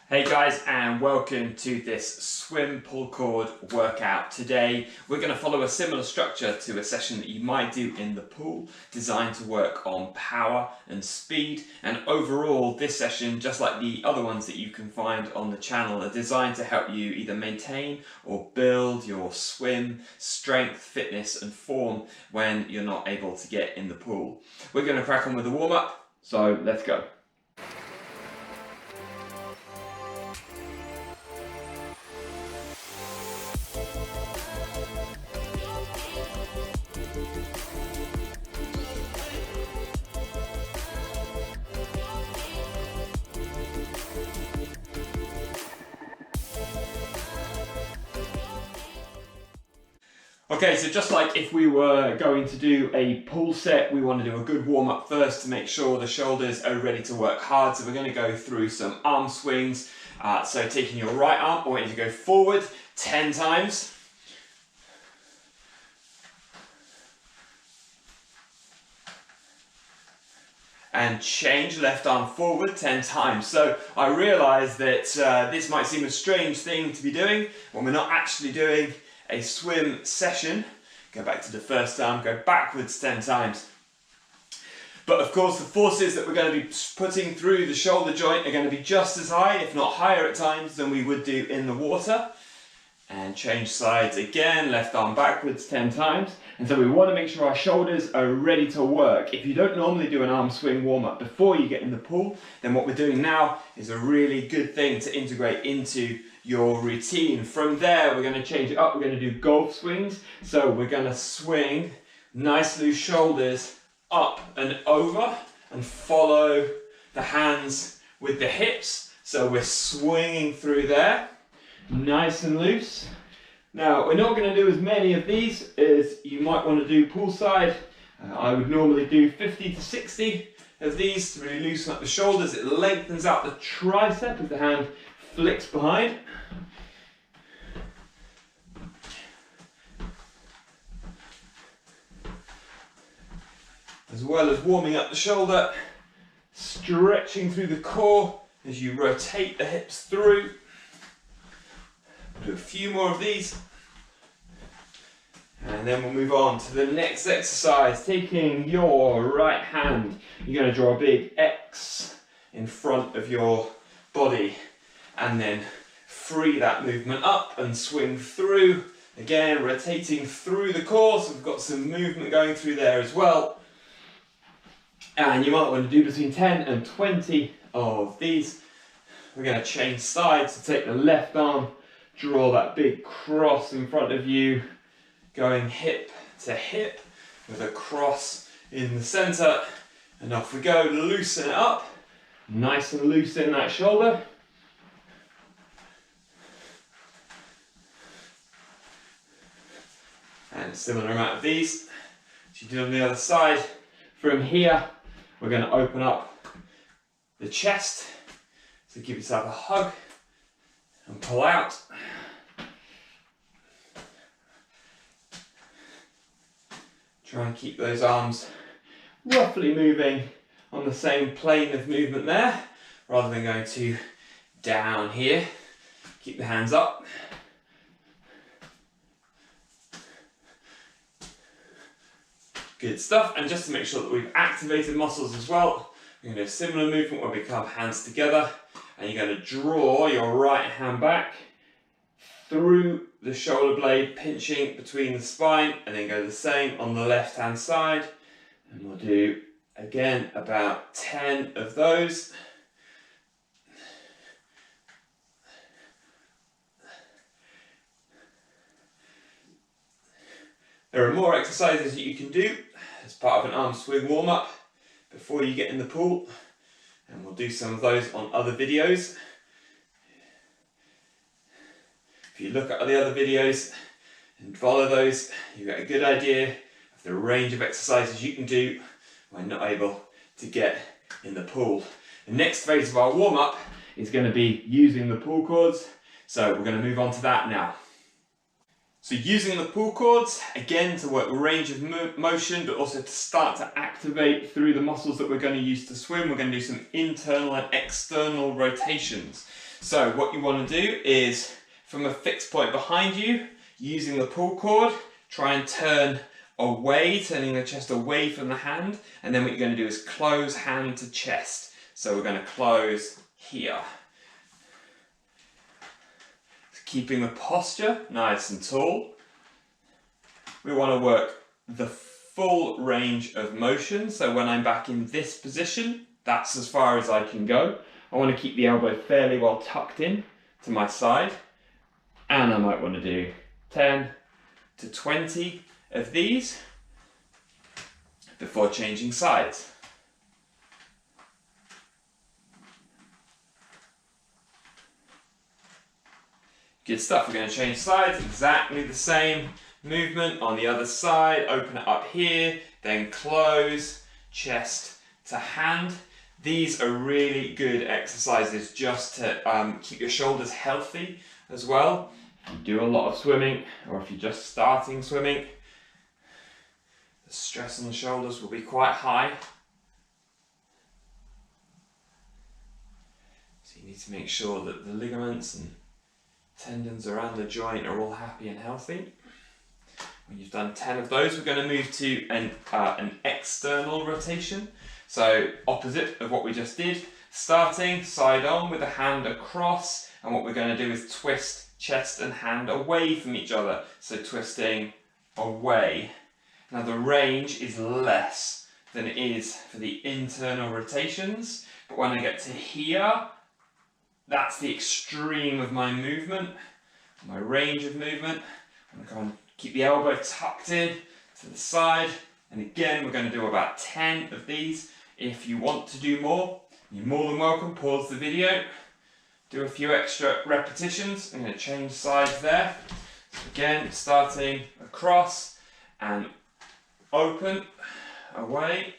Hey guys, and welcome to this swim pull cord workout. Today we're going to follow a similar structure to a session that you might do in the pool, designed to work on power and speed. And overall, this session, just like the other ones that you can find on the channel, are designed to help you either maintain or build your swim strength, fitness and form when you're not able to get in the pool. We're going to crack on with the warm-up, so let's go. Okay, so just like if we were going to do a pull set, we want to do a good warm up first to make sure the shoulders are ready to work hard. So we're going to go through some arm swings. So taking your right arm, I want you to go forward 10 times. And change left arm forward 10 times. So I realise that this might seem a strange thing to be doing when we're not actually doing a swim session. Go back to the first arm, go backwards 10 times. But of course the forces that we're going to be putting through the shoulder joint are going to be just as high, if not higher at times, than we would do in the water. And change sides again, left arm backwards 10 times. And so we want to make sure our shoulders are ready to work. If you don't normally do an arm swing warm-up before you get in the pool, then what we're doing now is a really good thing to integrate into your routine. From there, we're going to change it up. We're going to do golf swings. So we're going to swing nice loose shoulders up and over and follow the hands with the hips. So we're swinging through there, nice and loose. Now, we're not going to do as many of these as you might want to do poolside. I would normally do 50 to 60 of these to really loosen up the shoulders. It lengthens out the tricep as the hand flicks behind. As well as warming up the shoulder, stretching through the core as you rotate the hips through. Do a few more of these. And then we'll move on to the next exercise. Taking your right hand, you're going to draw a big X in front of your body and then free that movement up and swing through. Again, rotating through the core, so we've got some movement going through there as well. And you might want to do between 10 and 20 of these. We're going to change sides, so take the left arm, draw that big cross in front of you, going hip to hip with a cross in the center. And off we go, loosen it up, nice and loose in that shoulder. And a similar amount of these as you do on the other side. From here, we're going to open up the chest. So give yourself a hug and pull out. Try and keep those arms roughly moving on the same plane of movement there, rather than going too down here. Keep the hands up. Good stuff. And just to make sure that we've activated muscles as well, we're going to do a similar movement where we club hands together and you're going to draw your right hand back through the shoulder blade, pinching between the spine, and then go the same on the left hand side. And we'll do again about 10 of those. There are more exercises that you can do as part of an arm swing warm up before you get in the pool, and we'll do some of those on other videos. If you look at the other videos and follow those, you get a good idea of the range of exercises you can do when not able to get in the pool. The next phase of our warm-up is going to be using the pull cords, so we're going to move on to that now. So using the pull cords, again to work range of motion, but also to start to activate through the muscles that we're going to use to swim, we're going to do some internal and external rotations. So what you want to do is, from a fixed point behind you, using the pull cord, try and turn away, turning the chest away from the hand, and then what you're going to do is close hand to chest. So we're going to close here. Keeping the posture nice and tall. We want to work the full range of motion, so when I'm back in this position, that's as far as I can go. I want to keep the elbow fairly well tucked in to my side, and I might want to do 10 to 20 of these before changing sides. Good stuff. We're going to change sides, exactly the same movement on the other side. Open it up here, then close, chest to hand. These are really good exercises just to keep your shoulders healthy as well. If you do a lot of swimming, or if you're just starting swimming, the stress on the shoulders will be quite high. So you need to make sure that the ligaments and tendons around the joint are all happy and healthy. When you've done 10 of those, we're going to move to an external rotation. So opposite of what we just did, starting side on with a hand across, and what we're going to do is twist chest and hand away from each other. So twisting away. Now the range is less than it is for the internal rotations, but when I get to here, that's the extreme of my movement, my range of movement. I'm going to go and keep the elbow tucked in to the side. And again, we're going to do about 10 of these. If you want to do more, you're more than welcome. Pause the video, do a few extra repetitions. I'm going to change sides there. So again, starting across and open, away.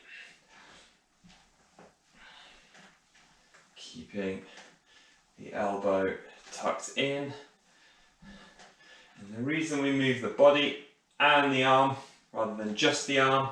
Keeping the elbow tucked in. And the reason we move the body and the arm rather than just the arm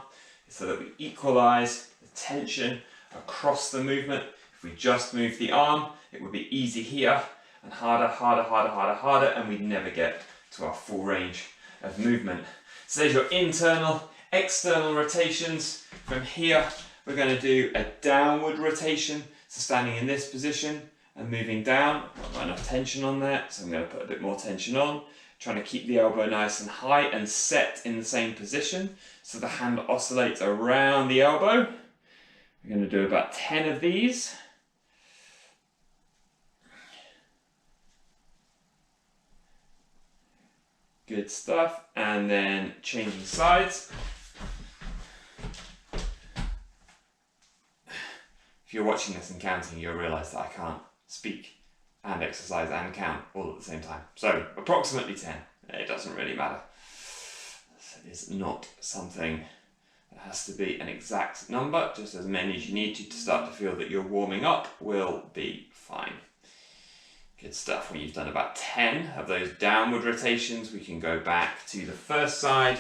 is so that we equalize the tension across the movement. If we just move the arm, it would be easy here and harder, harder, harder, harder, harder, and we'd never get to our full range of movement. So there's your internal, external rotations. From here, we're going to do a downward rotation. So standing in this position and moving down. I've got enough tension on there, so I'm going to put a bit more tension on. Trying to keep the elbow nice and high and set in the same position, so the hand oscillates around the elbow. We're going to do about 10 of these. Good stuff. And then changing sides. If you're watching this and counting, you'll realise that I can't speak and exercise and count all at the same time. So approximately 10. It doesn't really matter. It's not something that has to be an exact number. Just as many as you need to start to feel that you're warming up will be fine. Good stuff. When you've done about 10 of those downward rotations, we can go back to the first side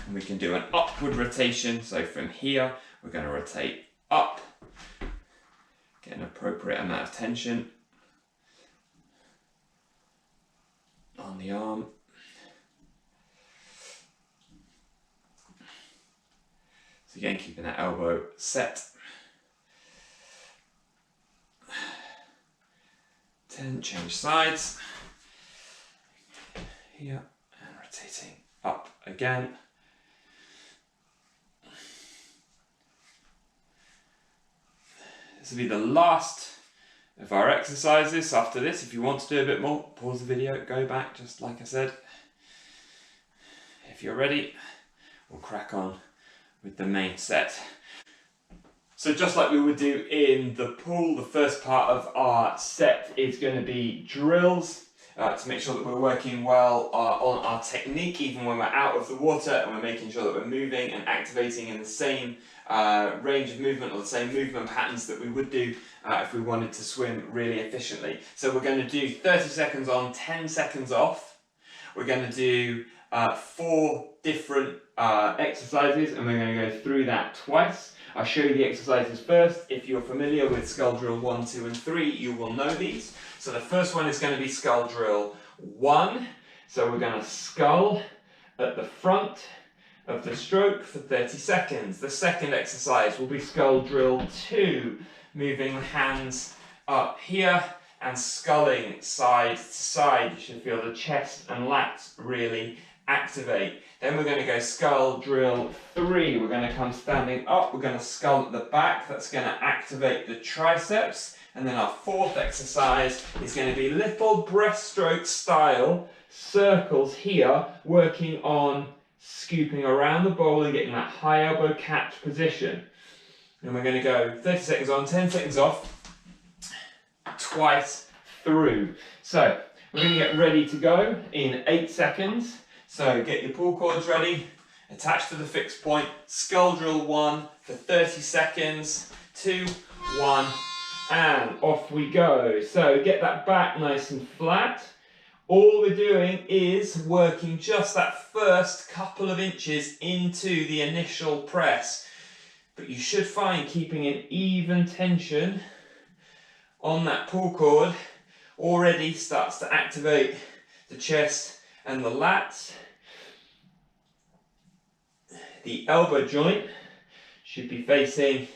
and we can do an upward rotation. So from here, we're going to rotate up, get an appropriate amount of tension on the arm. So again, keeping that elbow set. 10, change sides. Here, and rotating up again. This will be the last of our exercises. After this, if you want to do a bit more, pause the video, go back, just like I said. If you're ready, we'll crack on with the main set. So just like we would do in the pool, the first part of our set is going to be drills to make sure that we're working well on our technique even when we're out of the water, and we're making sure that we're moving and activating in the same range of movement or the same movement patterns that we would do if we wanted to swim really efficiently. So we're going to do 30 seconds on, 10 seconds off. We're going to do 4 different exercises, and we're going to go through that twice. I'll show you the exercises first. If you're familiar with skull drill 1, 2 and 3, you will know these. So the first one is going to be skull drill 1. So we're going to skull at the front of the stroke for 30 seconds. The second exercise will be skull drill 2, moving the hands up here and sculling side to side. You should feel the chest and lats really activate. Then we're going to go skull drill 3. We're going to come standing up. We're going to skull at the back. That's going to activate the triceps. And then our fourth exercise is going to be little breaststroke style circles here, working on scooping around the bowl and getting that high elbow catch position. And we're going to go 30 seconds on, 10 seconds off, twice through. So we're going to get ready to go in 8 seconds. So get your pull cords ready, attach to the fixed point, skull drill 1 for 30 seconds, 2, 1, and off we go. So get that back nice and flat. All we're doing is working just that first couple of inches into the initial press. But you should find keeping an even tension on that pull cord already starts to activate the chest and the lats. The elbow joint should be facing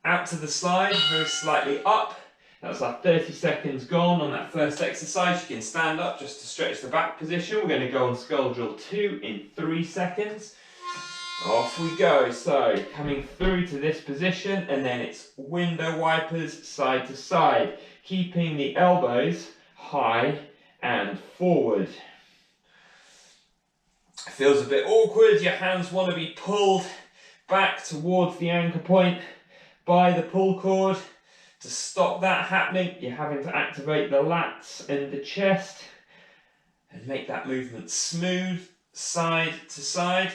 out to the side, very slightly up. That's our 30 seconds gone on that first exercise. You can stand up just to stretch the back position. We're going to go on skull drill 2 in 3 seconds. Off we go. So coming through to this position, and then it's window wipers side to side, keeping the elbows high and forward. Feels a bit awkward. Your hands want to be pulled back towards the anchor point by the pull cord. To stop that happening, you're having to activate the lats and the chest and make that movement smooth, side to side.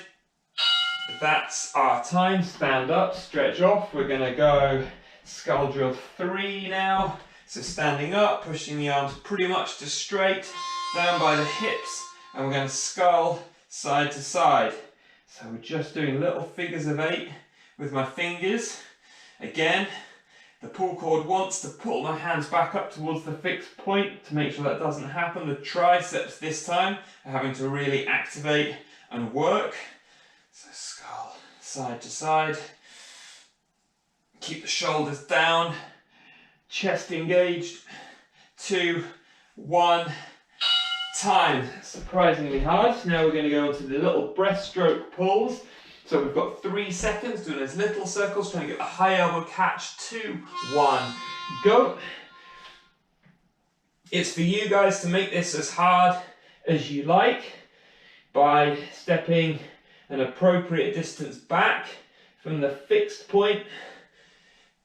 That's our time. Stand up, stretch off. We're going to go skull drill 3 now. So standing up, pushing the arms pretty much to straight, down by the hips, and we're going to skull side to side. So we're just doing little figures of 8 with my fingers. Again, the pull cord wants to pull my hands back up towards the fixed point. To make sure that doesn't happen, the triceps this time are having to really activate and work. So skull side to side. Keep the shoulders down, chest engaged. 2, 1, time. Surprisingly hard. Now we're going to go on to the little breaststroke pulls. So we've got 3 seconds doing those little circles, trying to get the high elbow catch. 2, 1, go. It's for you guys to make this as hard as you like by stepping an appropriate distance back from the fixed point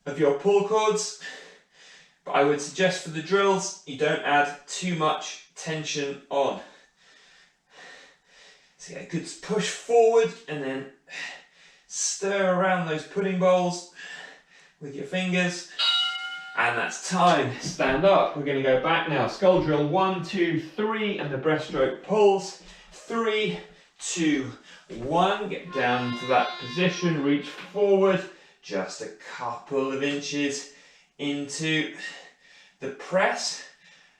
of your pull cords. But I would suggest for the drills, you don't add too much tension on. So get a good push forward and then stir around those pudding bowls with your fingers. And that's time. Stand up. We're going to go back now. Skull drill 1, 2, 3 and the breaststroke pulls. 3, 2, 1. Get down to that position. Reach forward just a couple of inches into the press.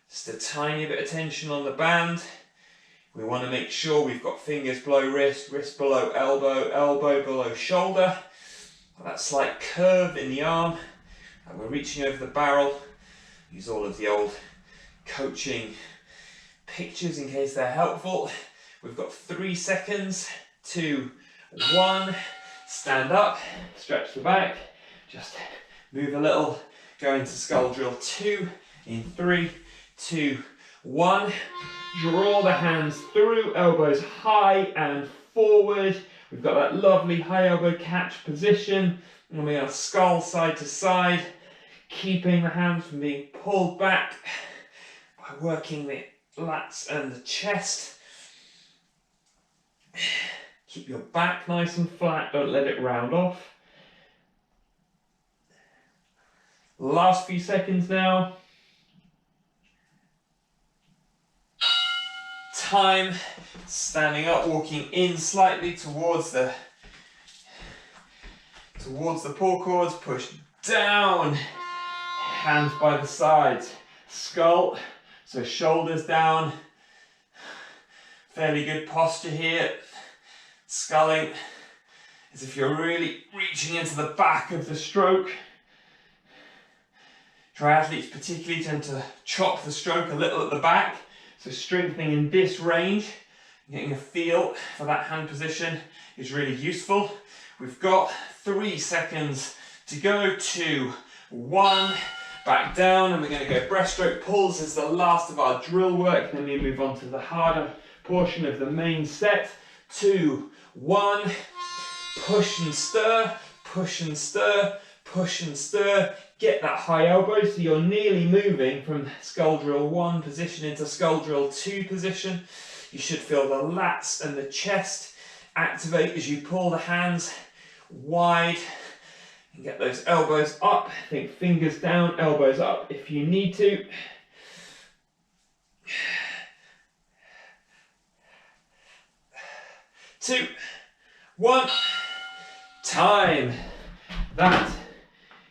Just a tiny bit of tension on the band. We want to make sure we've got fingers below wrist, wrist below elbow, elbow below shoulder. That slight curve in the arm. And we're reaching over the barrel. Use all of the old coaching pictures in case they're helpful. We've got 3 seconds. 2, 1. Stand up, stretch the back. Just move a little. Go into skull drill 2 in 3, 2, 1. Draw the hands through, elbows high and forward. We've got that lovely high elbow catch position. And we're going to skull side to side, keeping the hands from being pulled back by working the lats and the chest. Keep your back nice and flat, don't let it round off. Last few seconds now. Time. Standing up, walking in slightly towards towards the pull cords, push down, hands by the sides, skull, so shoulders down, fairly good posture here, sculling as if you're really reaching into the back of the stroke. Triathletes particularly tend to chop the stroke a little at the back, so strengthening in this range, getting a feel for that hand position is really useful. We've got 3 seconds to go. 2, 1, back down, and we're going to go breaststroke pulls as the last of our drill work, then we move on to the harder portion of the main set. 2, 1, push and stir, push and stir, push and stir. Get that high elbow so you're nearly moving from skull drill 1 position into skull drill 2 position. You should feel the lats and the chest activate as you pull the hands wide and get those elbows up. Think fingers down, elbows up if you need to. 2, 1, time. That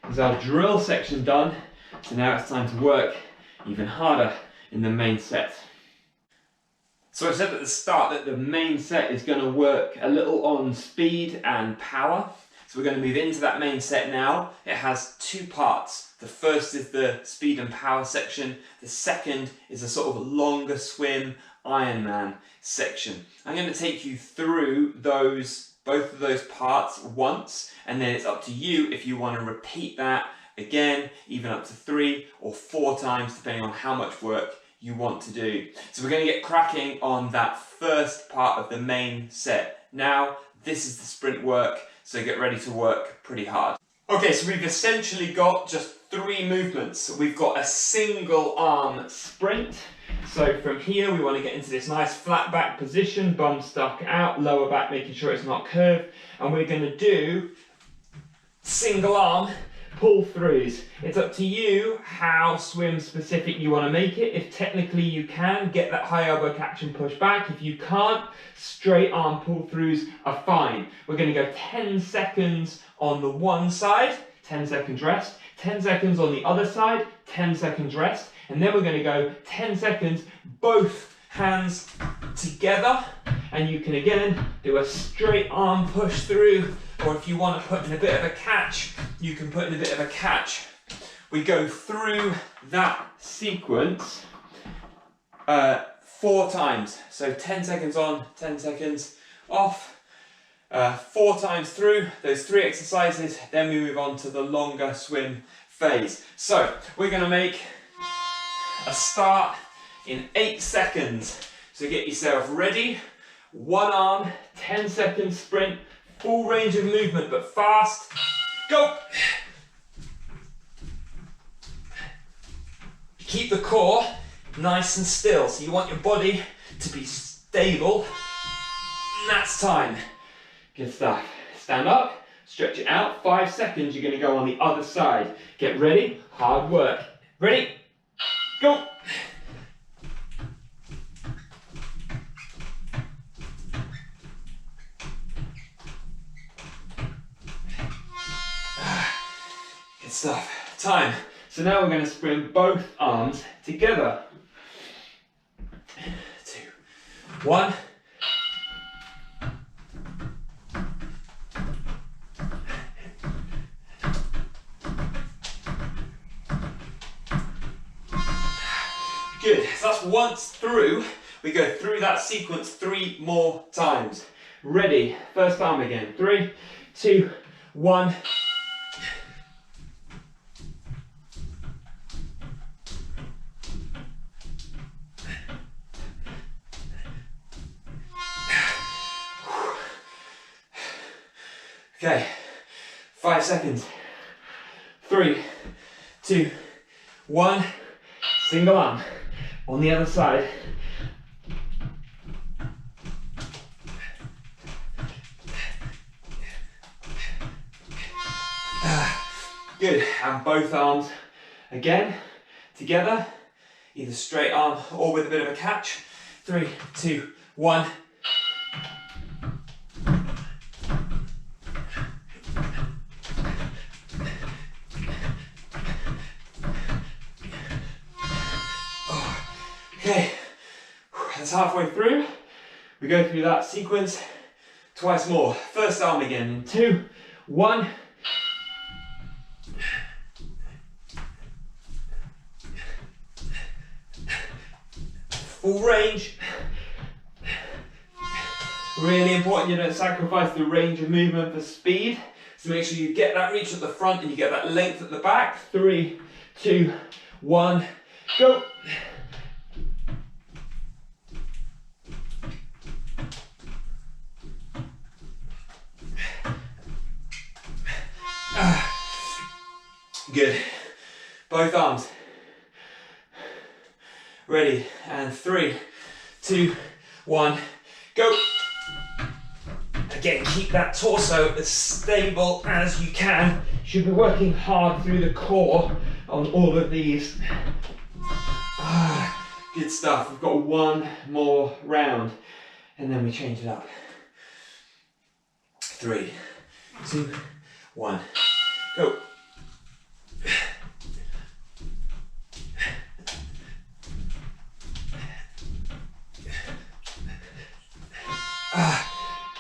is our drill section done. So now it's time to work even harder in the main set. So I said at the start that the main set is going to work a little on speed and power. So we're going to move into that main set now. It has 2 parts. The first is the speed and power section. The second is a sort of longer swim Ironman section. I'm going to take you through both of those parts once, and then it's up to you if you want to repeat that again, even up to 3 or 4 times, depending on how much work you want to do. So we're going to get cracking on that first part of the main set. Now, this is the sprint work, so get ready to work pretty hard. Okay, so we've essentially got just 3 movements. We've got a single arm sprint. So from here, we want to get into this nice flat back position, bum stuck out, lower back making sure it's not curved. And we're going to do single arm pull throughs. It's up to you how swim specific you want to make it. If technically you can, get that high elbow catch and push back. If you can't, straight arm pull throughs are fine. We're going to go 10 seconds on the one side, 10 seconds rest, 10 seconds on the other side, 10 seconds rest, and then we're going to go 10 seconds, both hands together, and you can again do a straight arm push through, or if you want to put in a bit of a catch, you can put in a bit of a catch. We go through that sequence 4 times, so 10 seconds on, 10 seconds off, 4 times through those 3 exercises, then we move on to the longer swim phase. So we're going to make a start in 8 seconds. So get yourself ready. One arm, 10 seconds sprint, full range of movement but fast. Go! Keep the core nice and still. So you want your body to be stable. And that's time. Good stuff. Stand up, stretch it out. 5 seconds, you're going to go on the other side. Get ready, hard work. Ready? Go! Good stuff. Time. So now we're going to sprint both arms together. 2, 1. Good, so that's once through. We go through that sequence 3 more times. Ready, first arm again. 3, 2, 1. Okay, 5 seconds. 3, 2, 1. Single arm. On the other side. Good, and both arms again, together, either straight arm or with a bit of a catch. 3, 2, 1. Okay, that's halfway through. We go through that sequence twice more. First arm again in 2, 1. Full range. Really important you don't sacrifice the range of movement for speed. So make sure you get that reach at the front and you get that length at the back. 3, 2, 1, go. Good. Both arms. Ready, and 3, 2, 1, go. Again, keep that torso as stable as you can. You should be working hard through the core on all of these. Good stuff. We've got one more round and then we change it up. 3, 2, 1, go.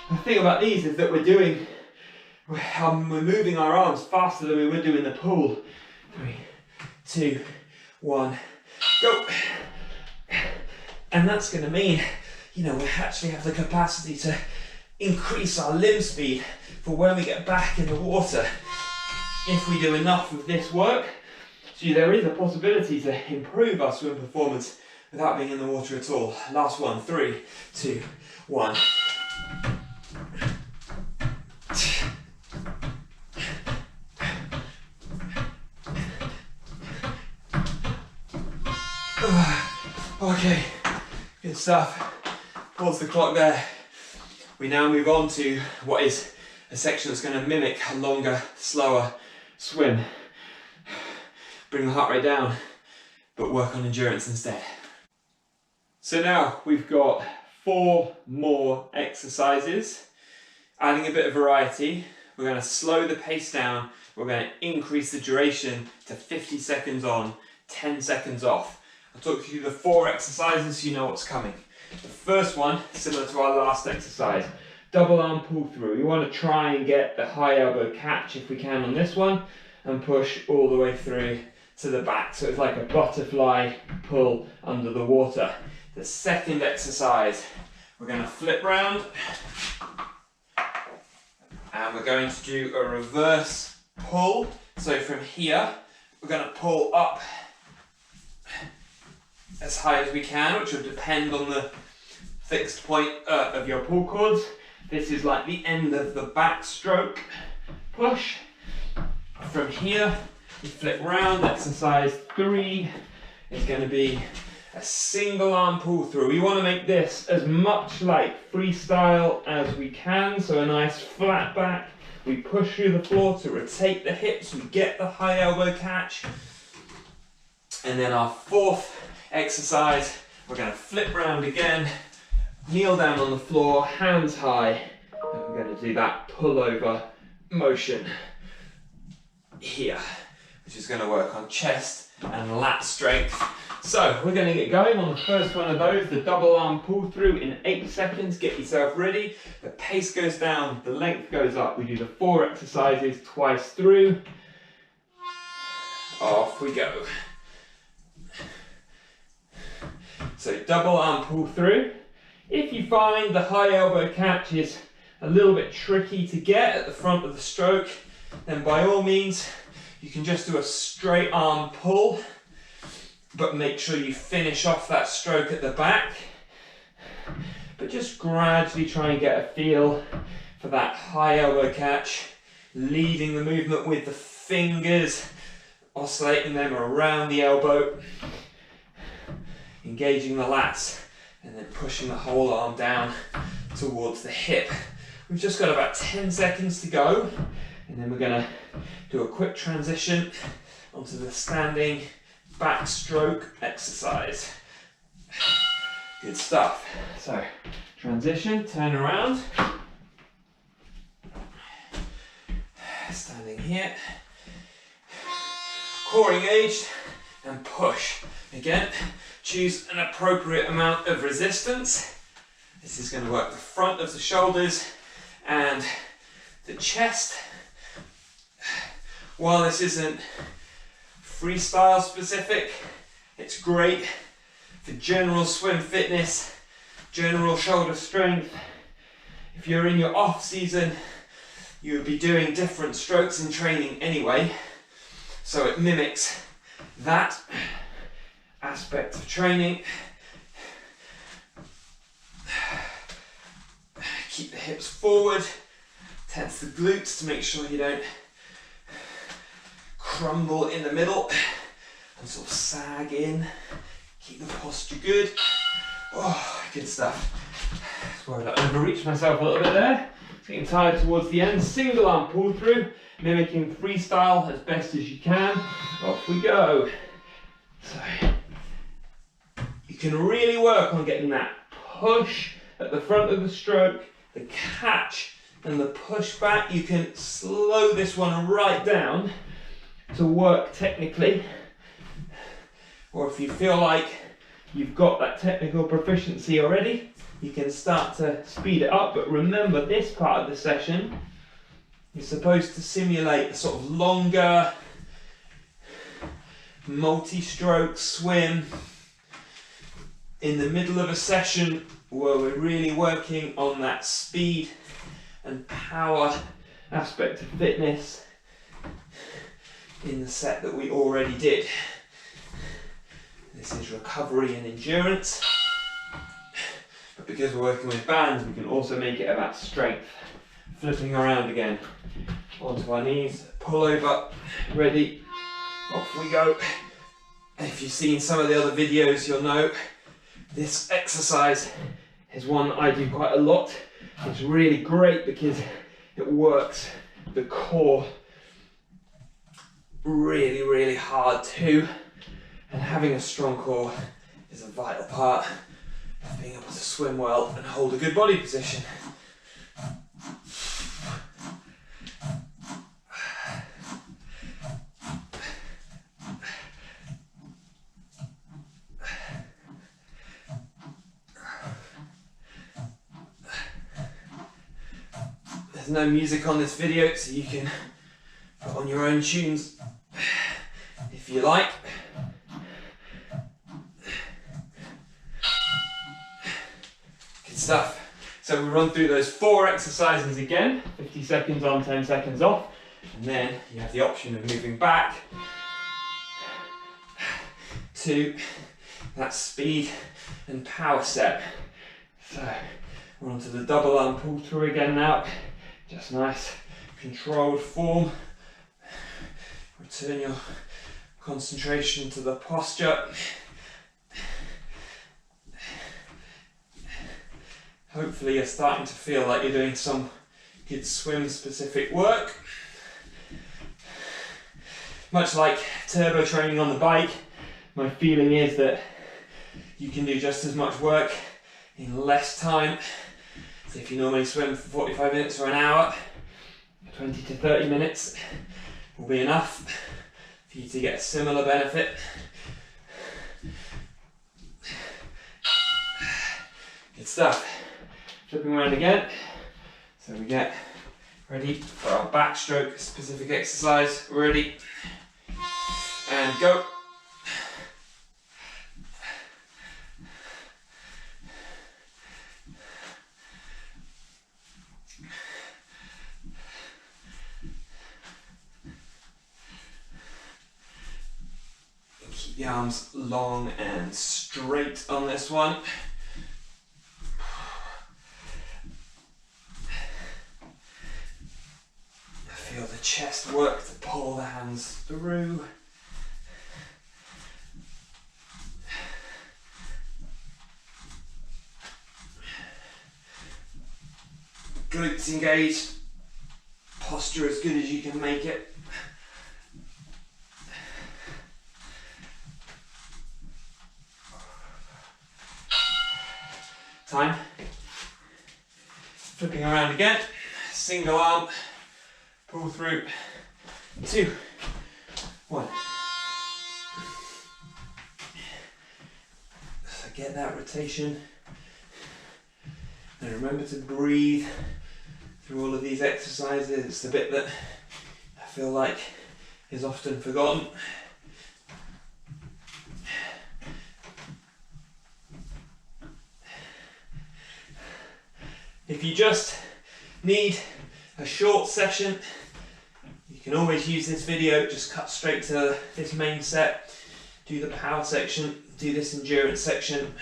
The thing about these is that we're moving our arms faster than we would do in the pool. 3, 2, 1, go. And that's going to mean, we actually have the capacity to increase our limb speed for when we get back in the water if we do enough of this work. So there is a possibility to improve our swim performance without being in the water at all. Last one, 3, 2, 1. Okay, good stuff. Pause the clock there. We now move on to what is a section that's going to mimic a longer, slower swim. Bring the heart rate down, but work on endurance instead. So now we've got 4 more exercises. Adding a bit of variety, we're going to slow the pace down. We're going to increase the duration to 50 seconds on, 10 seconds off. I'll talk you through the 4 exercises so you know what's coming. The first one, similar to our last exercise, double arm pull through. We want to try and get the high elbow catch if we can on this one and push all the way through to the back. So it's like a butterfly pull under the water. The second exercise, we're going to flip round and we're going to do a reverse pull. So from here, we're going to pull up as high as we can, which will depend on the fixed point of your pull cords. This is like the end of the backstroke push. From here, you flip round. Exercise 3 is going to be a single arm pull through. We want to make this as much like freestyle as we can, so a nice flat back. We push through the floor to rotate the hips, we get the high elbow catch. And then our 4th exercise, we're going to flip round again, kneel down on the floor, hands high, and we're going to do that pull over motion here, which is going to work on chest and lat strength. So we're going to get going on the first one of those, the double arm pull through in 8 seconds. Get yourself ready. The pace goes down, the length goes up. We do the 4 exercises twice through. Off we go. So double arm pull through. If you find the high elbow catch is a little bit tricky to get at the front of the stroke, then by all means you can just do a straight arm pull, but make sure you finish off that stroke at the back. But just gradually try and get a feel for that high elbow catch, leading the movement with the fingers, oscillating them around the elbow, engaging the lats, and then pushing the whole arm down towards the hip. We've just got about 10 seconds to go, and then we're going to do a quick transition onto the standing backstroke exercise. Good stuff. So, transition, turn around, standing here, core engaged, and push. Again, choose an appropriate amount of resistance. This is going to work the front of the shoulders and the chest. While this isn't freestyle specific, it's great for general swim fitness, general shoulder strength. If you're in your off season, you would be doing different strokes in training anyway, so it mimics that aspect of training. Keep the hips forward, tense the glutes to make sure you don't crumble in the middle and sort of sag in. Keep the posture good. Oh, good stuff. Sorry, I overreached myself a little bit there. Getting tired towards the end. Single arm pull through, mimicking freestyle as best as you can. Off we go. So you can really work on getting that push at the front of the stroke, the catch and the push back. You can slow this one right down to work technically, or if you feel like you've got that technical proficiency already, you can start to speed it up. But remember, this part of the session is supposed to simulate a sort of longer multi-stroke swim in the middle of a session where we're really working on that speed and power aspect of fitness in the set that we already did. This is recovery and endurance, but because we're working with bands, we can also make it about strength. Flipping around again, onto our knees, pull over, ready, off we go. If you've seen some of the other videos, you'll know this exercise is one I do quite a lot. It's really great because it works the core really, really hard too. And having a strong core is a vital part of being able to swim well and hold a good body position. There's no music on this video, so you can put on your own tunes if you like. Good stuff. So we run through those 4 exercises again, 50 seconds on, 10 seconds off, and then you have the option of moving back to that speed and power set. So we're onto the double arm pull through again now. Just nice controlled form. Return your concentration to the posture. Hopefully you're starting to feel like you're doing some good swim specific work. Much like turbo training on the bike, my feeling is that you can do just as much work in less time. So if you normally swim for 45 minutes or an hour, 20 to 30 minutes will be enough for you to get a similar benefit. Good stuff. Flipping around again. So we get ready for our backstroke specific exercise. Ready and go. Keep the arms long and straight on this one. Feel the chest work to pull the hands through. Glutes engaged. Posture as good as you can make it. Time. Flipping around again. Single arm. Pull through. 2, 1. get that rotation. And remember to breathe through all of these exercises. It's the bit that I feel like is often forgotten. If you just need a short session, you can always use this video, just cut straight to this main set, do the power section, do this endurance section,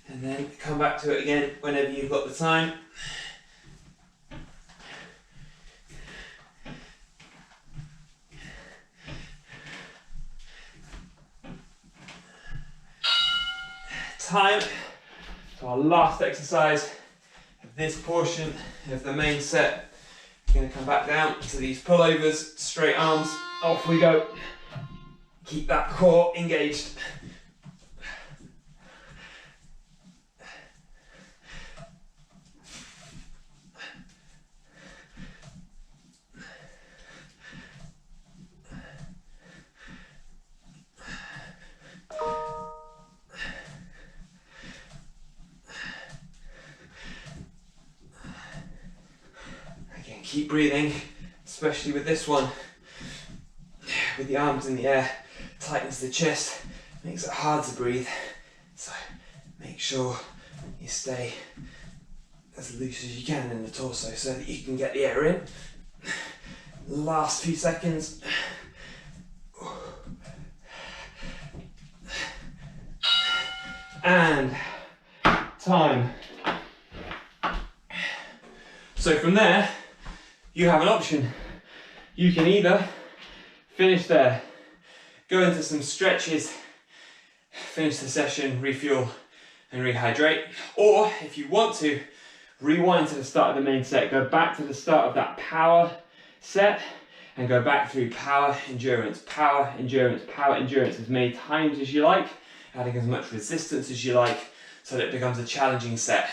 and then come back to it again whenever you've got the time. Time for our last exercise of this portion of the main set. We're going to come back down to these pullovers, straight arms, off we go. Keep that core engaged. Again, keep breathing, especially with this one. With the arms in the air, tightens the chest, makes it hard to breathe. So make sure you stay as loose as you can in the torso so that you can get the air in. Last few seconds. And time. So from there, you have an option. You can either finish there, go into some stretches, finish the session, refuel and rehydrate. Or if you want to, rewind to the start of the main set, go back to the start of that power set and go back through power, endurance, as many times as you like, adding as much resistance as you like so that it becomes a challenging set.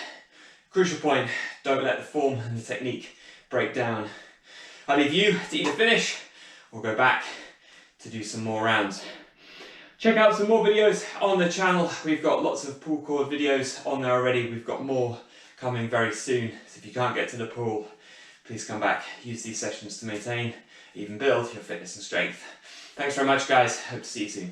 Crucial point, don't let the form and the technique break down. I leave you to either finish or go back to do some more rounds. Check out some more videos on the channel. We've got lots of pull cord videos on there already. We've got more coming very soon. So if you can't get to the pool, please come back. Use these sessions to maintain, even build your fitness and strength. Thanks very much, guys. Hope to see you soon.